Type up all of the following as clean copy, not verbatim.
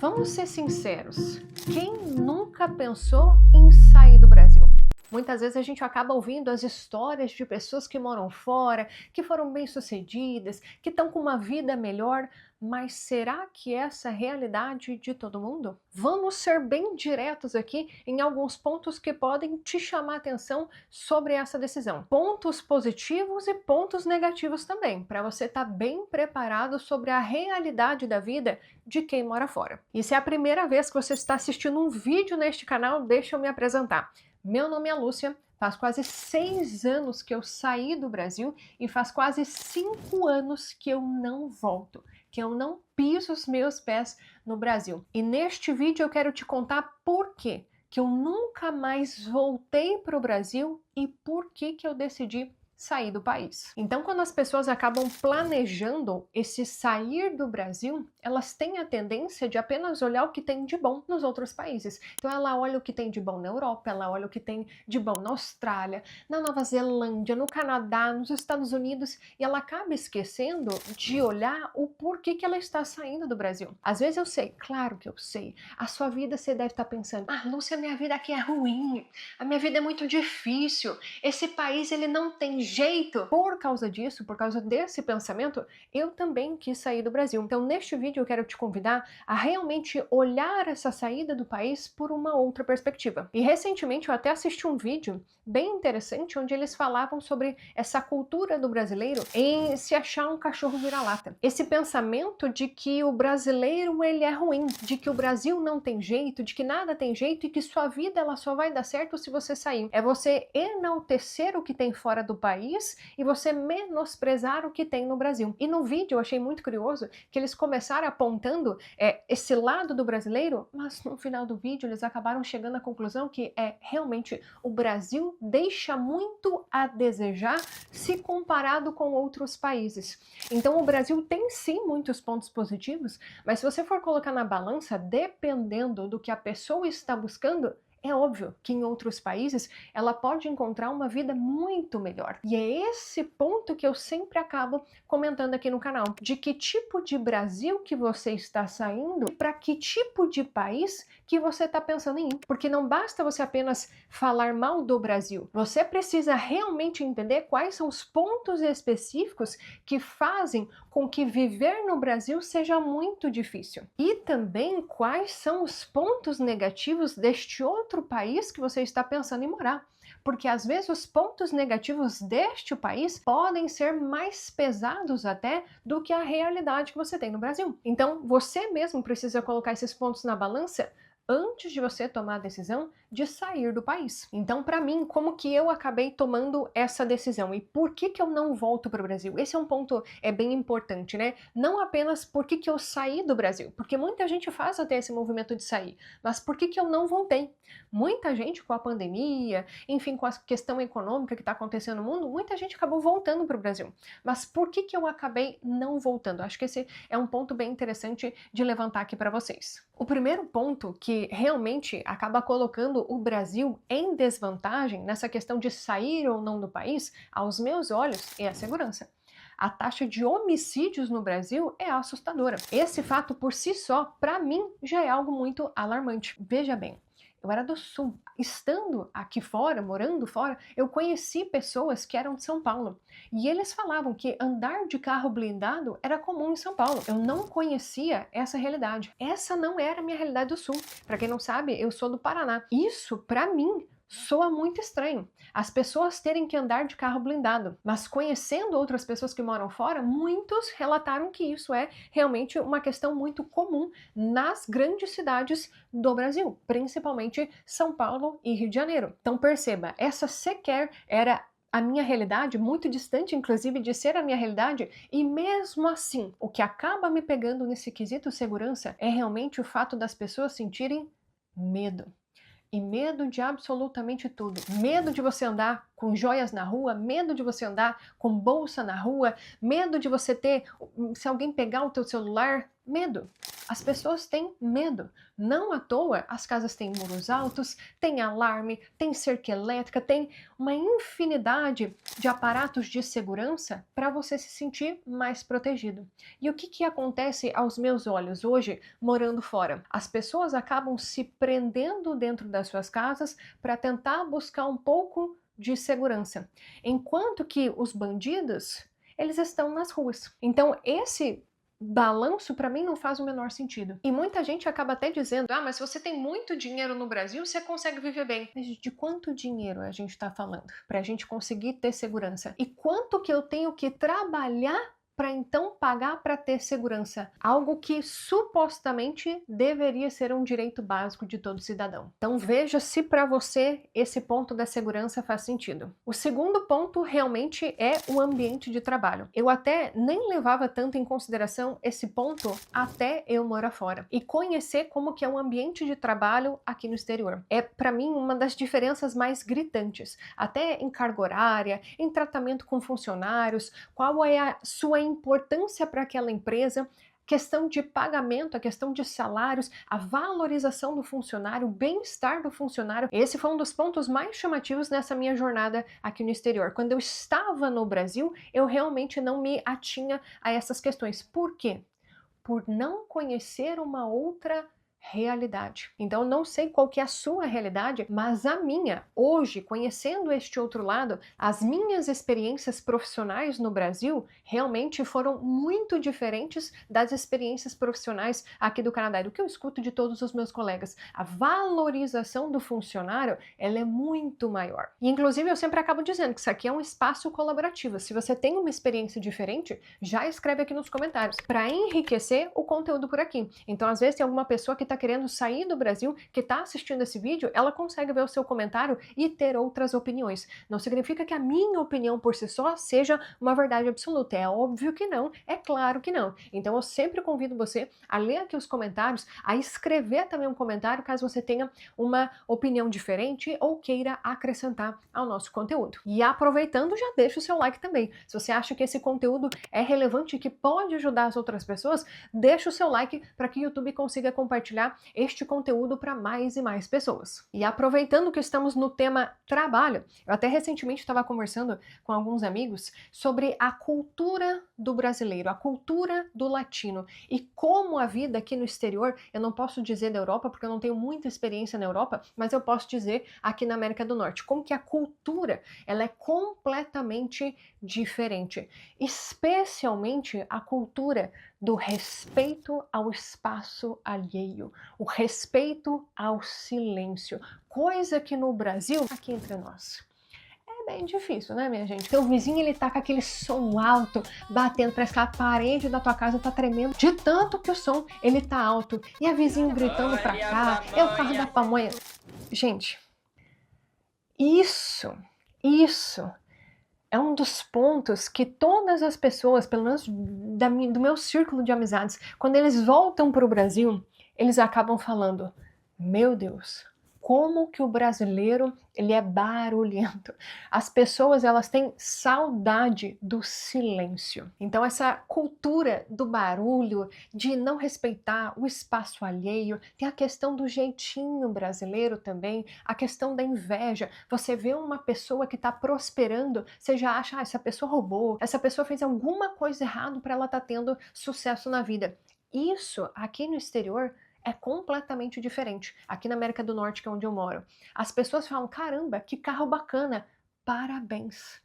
Vamos ser sinceros, quem nunca pensou em sair do Brasil? Muitas vezes a gente acaba ouvindo as histórias de pessoas que moram fora, que foram bem-sucedidas, que estão com uma vida melhor, mas será que essa é a realidade de todo mundo? Vamos ser bem diretos aqui em alguns pontos que podem te chamar a atenção sobre essa decisão. Pontos positivos e pontos negativos também, para você estar bem preparado sobre a realidade da vida de quem mora fora. E se é a primeira vez que você está assistindo um vídeo neste canal, deixa eu me apresentar. Meu nome é Lúcia, faz quase 6 anos que eu saí do Brasil e faz quase 5 anos que eu não volto, que eu não piso os meus pés no Brasil. E neste vídeo eu quero te contar por quê que eu nunca mais voltei para o Brasil e por que eu decidi sair do país. Então, quando as pessoas acabam planejando esse sair do Brasil, elas têm a tendência de apenas olhar o que tem de bom nos outros países. Então, ela olha o que tem de bom na Europa, ela olha o que tem de bom na Austrália, na Nova Zelândia, no Canadá, nos Estados Unidos, e ela acaba esquecendo de olhar o porquê que ela está saindo do Brasil. Às vezes eu sei, claro que eu sei, a sua vida você deve estar pensando, Lúcia, minha vida aqui é ruim, a minha vida é muito difícil, esse país ele não tem jeito. Por causa disso, por causa desse pensamento, eu também quis sair do Brasil. Então, neste vídeo eu quero te convidar a realmente olhar essa saída do país por uma outra perspectiva. E recentemente eu até assisti um vídeo bem interessante onde eles falavam sobre essa cultura do brasileiro em se achar um cachorro vira-lata. Esse pensamento de que o brasileiro ele é ruim, de que o Brasil não tem jeito, de que nada tem jeito e que sua vida ela só vai dar certo se você sair. É você enaltecer o que tem fora do país e você menosprezar o que tem no Brasil. E no vídeo eu achei muito curioso que eles começaram apontando esse lado do brasileiro, mas no final do vídeo eles acabaram chegando à conclusão que realmente o Brasil deixa muito a desejar se comparado com outros países. Então o Brasil tem sim muitos pontos positivos, mas se você for colocar na balança, dependendo do que a pessoa está buscando, é óbvio que em outros países ela pode encontrar uma vida muito melhor. E é esse ponto que eu sempre acabo comentando aqui no canal. De que tipo de Brasil que você está saindo e para que tipo de país que você está pensando em ir. Porque não basta você apenas falar mal do Brasil. Você precisa realmente entender quais são os pontos específicos que fazem com que viver no Brasil seja muito difícil. E também quais são os pontos negativos deste outro país que você está pensando em morar. Porque às vezes os pontos negativos deste país podem ser mais pesados até do que a realidade que você tem no Brasil. Então você mesmo precisa colocar esses pontos na balança antes de você tomar a decisão de sair do país. Então, para mim, como que eu acabei tomando essa decisão e por que eu não volto para o Brasil? Esse é um ponto bem importante, né? Não apenas por que eu saí do Brasil, porque muita gente faz até esse movimento de sair, mas por que eu não voltei? Muita gente com a pandemia, enfim, com a questão econômica que está acontecendo no mundo, muita gente acabou voltando para o Brasil. Mas por que eu acabei não voltando? Acho que esse é um ponto bem interessante de levantar aqui para vocês. O primeiro ponto que realmente acaba colocando o Brasil em desvantagem nessa questão de sair ou não do país, aos meus olhos, é a segurança. A taxa de homicídios no Brasil é assustadora. Esse fato por si só, para mim, já é algo muito alarmante. Veja bem, eu era do Sul. Estando aqui fora, morando fora, eu conheci pessoas que eram de São Paulo. E eles falavam que andar de carro blindado era comum em São Paulo. Eu não conhecia essa realidade. Essa não era a minha realidade do Sul. Para quem não sabe, eu sou do Paraná. Isso, para mim, soa muito estranho, as pessoas terem que andar de carro blindado, mas conhecendo outras pessoas que moram fora, muitos relataram que isso é realmente uma questão muito comum nas grandes cidades do Brasil, principalmente São Paulo e Rio de Janeiro. Então perceba, essa sequer era a minha realidade, muito distante inclusive de ser a minha realidade, e mesmo assim, o que acaba me pegando nesse quesito segurança é realmente o fato das pessoas sentirem medo. E medo de absolutamente tudo. Medo de você andar com joias na rua, medo de você andar com bolsa na rua, medo de você ter, se alguém pegar o teu celular, medo. As pessoas têm medo. Não à toa, as casas têm muros altos, tem alarme, tem cerca elétrica, tem uma infinidade de aparatos de segurança para você se sentir mais protegido. E o que acontece aos meus olhos hoje, morando fora? As pessoas acabam se prendendo dentro das suas casas para tentar buscar um pouco de segurança, enquanto que os bandidos, eles estão nas ruas. Então, esse balanço para mim não faz o menor sentido. E muita gente acaba até dizendo: ah, mas se você tem muito dinheiro no Brasil, você consegue viver bem. Mas de quanto dinheiro a gente está falando para a gente conseguir ter segurança? E quanto que eu tenho que trabalhar para então pagar para ter segurança? Algo que supostamente deveria ser um direito básico de todo cidadão. Então veja se para você esse ponto da segurança faz sentido. O segundo ponto realmente é o ambiente de trabalho. Eu até nem levava tanto em consideração esse ponto até eu morar fora e conhecer como que é o ambiente de trabalho aqui no exterior. É para mim uma das diferenças mais gritantes, até em carga horária, em tratamento com funcionários, qual é a sua importância para aquela empresa, questão de pagamento, a questão de salários, a valorização do funcionário, o bem-estar do funcionário. Esse foi um dos pontos mais chamativos nessa minha jornada aqui no exterior. Quando eu estava no Brasil, eu realmente não me atinha a essas questões. Por quê? Por não conhecer uma outra realidade. Então, não sei qual que é a sua realidade, mas a minha, hoje, conhecendo este outro lado, as minhas experiências profissionais no Brasil realmente foram muito diferentes das experiências profissionais aqui do Canadá e do que eu escuto de todos os meus colegas. A valorização do funcionário, ela é muito maior. E, inclusive, eu sempre acabo dizendo que isso aqui é um espaço colaborativo. Se você tem uma experiência diferente, já escreve aqui nos comentários para enriquecer o conteúdo por aqui. Então, às vezes, tem alguma pessoa que está querendo sair do Brasil, que está assistindo esse vídeo, ela consegue ver o seu comentário e ter outras opiniões. Não significa que a minha opinião por si só seja uma verdade absoluta. É óbvio que não, é claro que não. Então eu sempre convido você a ler aqui os comentários, a escrever também um comentário caso você tenha uma opinião diferente ou queira acrescentar ao nosso conteúdo. E aproveitando, já deixa o seu like também. Se você acha que esse conteúdo é relevante e que pode ajudar as outras pessoas, deixa o seu like para que o YouTube consiga compartilhar este conteúdo para mais e mais pessoas. E aproveitando que estamos no tema trabalho, eu até recentemente estava conversando com alguns amigos sobre a cultura do brasileiro, a cultura do latino e como a vida aqui no exterior, eu não posso dizer da Europa porque eu não tenho muita experiência na Europa, mas eu posso dizer aqui na América do Norte, como que a cultura, ela é completamente diferente, especialmente a cultura do respeito ao espaço alheio, o respeito ao silêncio, coisa que no Brasil, aqui entre nós, é bem difícil, né, minha gente? Teu vizinho, ele tá com aquele som alto, batendo, parece que a parede da tua casa tá tremendo, de tanto que o som, ele tá alto, e a vizinha gritando pra cá, é o carro da pamonha. Gente, isso é um dos pontos que todas as pessoas, pelo menos do meu círculo de amizades, quando eles voltam para o Brasil, eles acabam falando: meu Deus, como que o brasileiro, ele é barulhento. As pessoas, elas têm saudade do silêncio. Então essa cultura do barulho, de não respeitar o espaço alheio, tem a questão do jeitinho brasileiro também, a questão da inveja. Você vê uma pessoa que está prosperando, você já acha, essa pessoa roubou, essa pessoa fez alguma coisa errada para ela estar tendo sucesso na vida. Isso, aqui no exterior, é completamente diferente. Aqui na América do Norte, que é onde eu moro, as pessoas falam: caramba, que carro bacana, parabéns.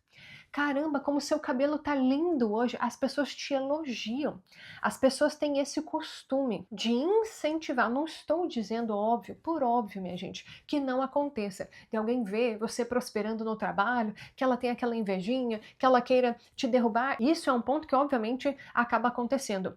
Caramba, como seu cabelo tá lindo hoje. As pessoas te elogiam. As pessoas têm esse costume de incentivar. Não estou dizendo óbvio, por óbvio, minha gente, que não aconteça. De alguém ver você prosperando no trabalho, que ela tem aquela invejinha, que ela queira te derrubar. Isso é um ponto que, obviamente, acaba acontecendo.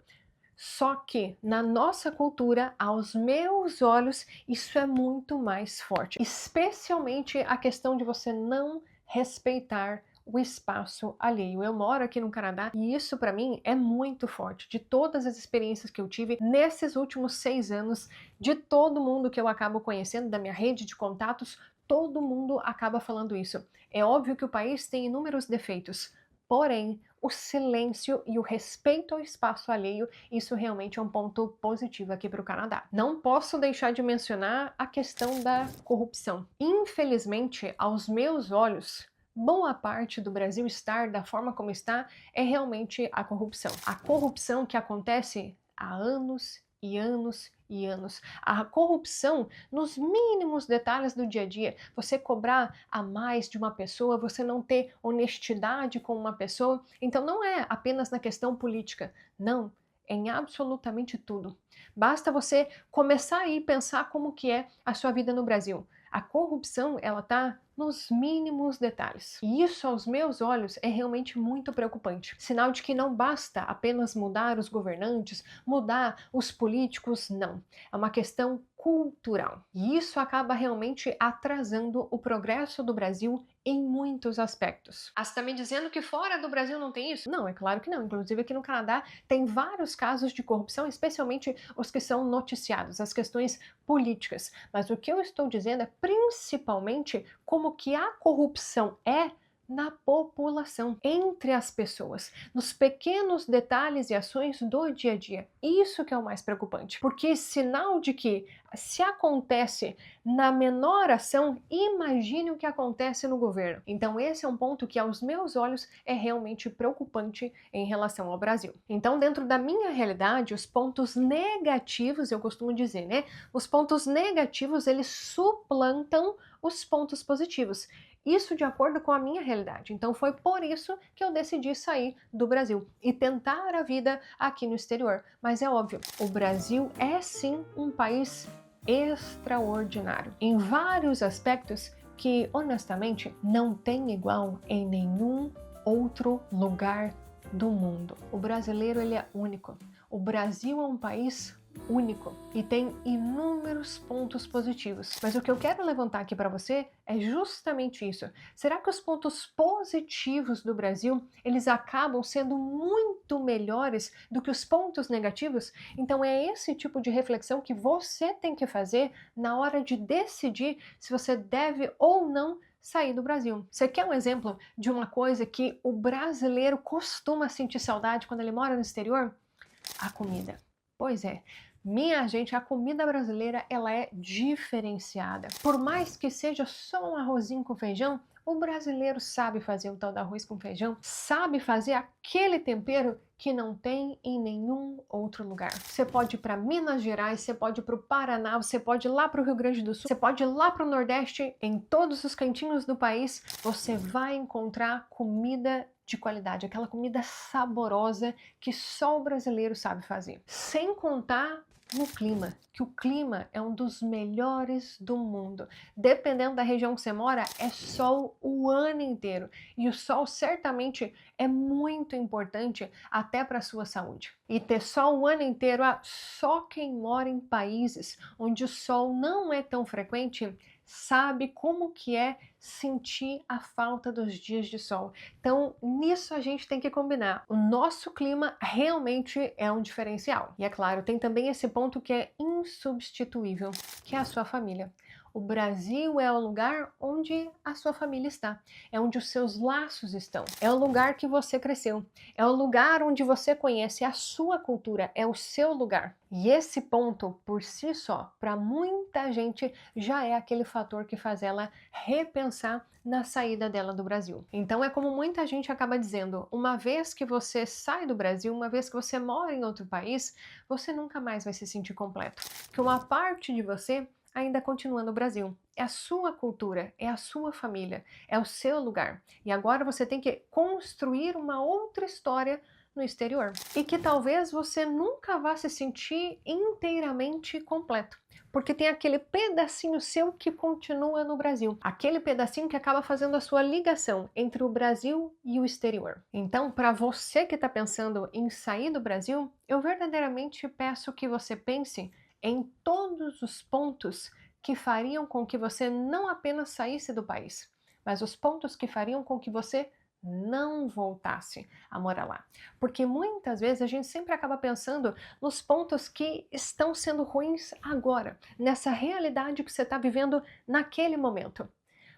Só que na nossa cultura, aos meus olhos, isso é muito mais forte. Especialmente a questão de você não respeitar o espaço alheio. Eu moro aqui no Canadá e isso para mim é muito forte. De todas as experiências que eu tive nesses últimos 6 anos, de todo mundo que eu acabo conhecendo, da minha rede de contatos, todo mundo acaba falando isso. É óbvio que o país tem inúmeros defeitos, porém, o silêncio e o respeito ao espaço alheio. Isso realmente é um ponto positivo aqui para o Canadá. Não posso deixar de mencionar a questão da corrupção. Infelizmente, aos meus olhos, boa parte do Brasil estar da forma como está é realmente a corrupção. A corrupção que acontece há anos e anos e anos. A corrupção nos mínimos detalhes do dia a dia. Você cobrar a mais de uma pessoa, você não ter honestidade com uma pessoa. Então não é apenas na questão política, não. Em absolutamente tudo. Basta você começar aí a pensar como que é a sua vida no Brasil. A corrupção, ela tá nos mínimos detalhes. E isso, aos meus olhos, é realmente muito preocupante. Sinal de que não basta apenas mudar os governantes, mudar os políticos, não. É uma questão cultural. E isso acaba realmente atrasando o progresso do Brasil em muitos aspectos. Ah, você está me dizendo que fora do Brasil não tem isso? Não, é claro que não. Inclusive aqui no Canadá tem vários casos de corrupção, especialmente os que são noticiados, as questões políticas. Mas o que eu estou dizendo é principalmente como que a corrupção é na população, entre as pessoas, nos pequenos detalhes e ações do dia a dia. Isso que é o mais preocupante, porque sinal de que se acontece na menor ação, imagine o que acontece no governo. Então esse é um ponto que aos meus olhos é realmente preocupante em relação ao Brasil. Então dentro da minha realidade, os pontos negativos, eu costumo dizer, né? Os pontos negativos, eles suplantam os pontos positivos. Isso de acordo com a minha realidade. Então foi por isso que eu decidi sair do Brasil e tentar a vida aqui no exterior. Mas é óbvio, o Brasil é sim um país extraordinário em vários aspectos que, honestamente, não tem igual em nenhum outro lugar do mundo. O brasileiro, ele é único. O Brasil é um país único e tem inúmeros pontos positivos. Mas o que eu quero levantar aqui para você é justamente isso. Será que os pontos positivos do Brasil, eles acabam sendo muito melhores do que os pontos negativos? Então é esse tipo de reflexão que você tem que fazer na hora de decidir se você deve ou não sair do Brasil. Você quer um exemplo de uma coisa que o brasileiro costuma sentir saudade quando ele mora no exterior? A comida. Pois é, minha gente, a comida brasileira, ela é diferenciada. Por mais que seja só um arrozinho com feijão, o brasileiro sabe fazer o tal do arroz com feijão, sabe fazer aquele tempero que não tem em nenhum outro lugar. Você pode ir para Minas Gerais, você pode ir para o Paraná, você pode ir lá para o Rio Grande do Sul, você pode ir lá para o Nordeste, em todos os cantinhos do país, você vai encontrar comida de qualidade, aquela comida saborosa que só o brasileiro sabe fazer. Sem contar no clima, que o clima é um dos melhores do mundo. Dependendo da região que você mora, é sol o ano inteiro. E o sol certamente é muito importante até para a sua saúde. E ter sol o ano inteiro, só quem mora em países onde o sol não é tão frequente sabe como que é sentir a falta dos dias de sol. Então, nisso a gente tem que combinar. O nosso clima realmente é um diferencial. E é claro, tem também esse ponto que é insubstituível, que é a sua família. O Brasil é o lugar onde a sua família está, é onde os seus laços estão, é o lugar que você cresceu, é o lugar onde você conhece a sua cultura, é o seu lugar. E esse ponto, por si só, para muita gente, já é aquele fator que faz ela repensar na saída dela do Brasil. Então é como muita gente acaba dizendo, uma vez que você sai do Brasil, uma vez que você mora em outro país, você nunca mais vai se sentir completo. Porque uma parte de você ainda continua no Brasil. É a sua cultura, é a sua família, é o seu lugar. E agora você tem que construir uma outra história no exterior. E que talvez você nunca vá se sentir inteiramente completo. Porque tem aquele pedacinho seu que continua no Brasil. Aquele pedacinho que acaba fazendo a sua ligação entre o Brasil e o exterior. Então, para você que está pensando em sair do Brasil, eu verdadeiramente peço que você pense em todos os pontos que fariam com que você não apenas saísse do país, mas os pontos que fariam com que você não voltasse a morar lá. Porque muitas vezes a gente sempre acaba pensando nos pontos que estão sendo ruins agora, nessa realidade que você está vivendo naquele momento.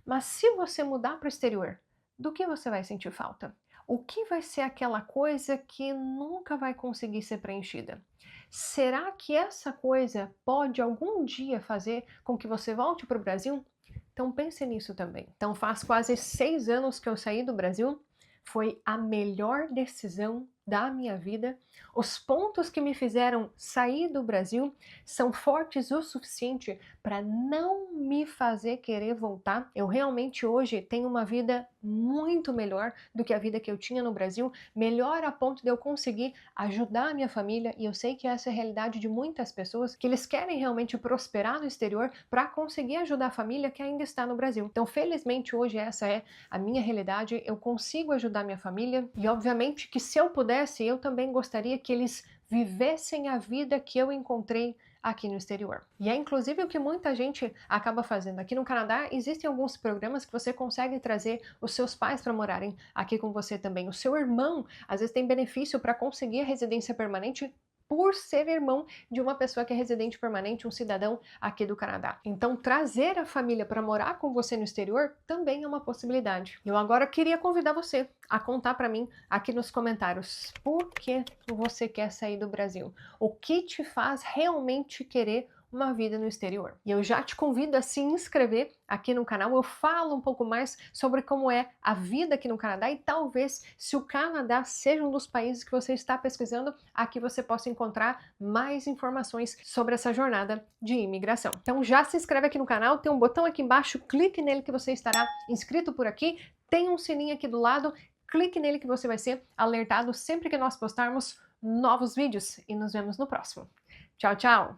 Mas se você mudar para o exterior, do que você vai sentir falta? O que vai ser aquela coisa que nunca vai conseguir ser preenchida? Será que essa coisa pode algum dia fazer com que você volte para o Brasil? Então pense nisso também. Então faz quase 6 anos que eu saí do Brasil. Foi a melhor decisão da minha vida. Os pontos que me fizeram sair do Brasil são fortes o suficiente para não me fazer querer voltar. Eu realmente hoje tenho uma vida muito melhor do que a vida que eu tinha no Brasil, melhor a ponto de eu conseguir ajudar a minha família, e eu sei que essa é a realidade de muitas pessoas, que eles querem realmente prosperar no exterior para conseguir ajudar a família que ainda está no Brasil. Então, felizmente, hoje essa é a minha realidade, eu consigo ajudar minha família, e obviamente que se eu pudesse, eu também gostaria que eles vivessem a vida que eu encontrei aqui no exterior. E é inclusive o que muita gente acaba fazendo. Aqui no Canadá existem alguns programas que você consegue trazer os seus pais para morarem aqui com você também. O seu irmão, às vezes, tem benefício para conseguir a residência permanente por ser irmão de uma pessoa que é residente permanente, um cidadão aqui do Canadá. Então, trazer a família para morar com você no exterior também é uma possibilidade. Eu agora queria convidar você a contar para mim aqui nos comentários por que você quer sair do Brasil. O que te faz realmente querer uma vida no exterior. E eu já te convido a se inscrever aqui no canal. Eu falo um pouco mais sobre como é a vida aqui no Canadá, e talvez, se o Canadá seja um dos países que você está pesquisando, aqui você possa encontrar mais informações sobre essa jornada de imigração. Então já se inscreve aqui no canal, tem um botão aqui embaixo, clique nele que você estará inscrito por aqui, tem um sininho aqui do lado, clique nele que você vai ser alertado sempre que nós postarmos novos vídeos, e nos vemos no próximo. Tchau, tchau!